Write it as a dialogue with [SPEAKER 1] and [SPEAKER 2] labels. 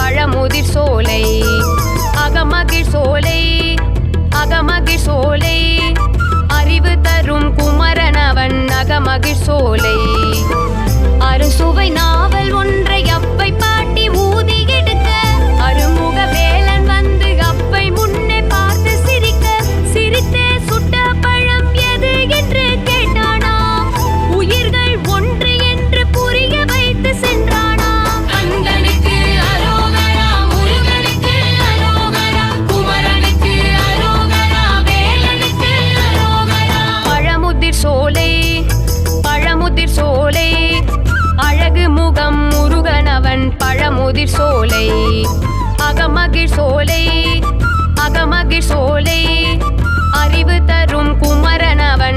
[SPEAKER 1] பழமுதிர் சோலை அகமகிழ் சோலை அகமகிழ் சோலை அறிவு தரும் குமரனவன் அகமகிழ் சோலை அறுசுவை நாவல் ஒன்றை அப்பை பாட்டி ஊதி எடுக்க அருமுக வேலன் வந்து அப்பை முன்னே பார்த்து சிரிக்க சிரித்தே சுட்ட பழம் எது என்று கேட்டானா உயிர்கள் ஒன்று என்று புரிய வைத்து சென்றானா கந்தனுக்கு அரோகரா முருகனுக்கு அரோகரா குமரனுக்கு அரோகரா வேலனுக்கு அரோகரா பழமுதிர் சோலை பழமுதிர் சோலை அழகு முகம் முருகனவன் பழமுதிர் சோலை அகமகிழ் சோலை அகமகிழ் சோலை அறிவு தரும் குமரனவன்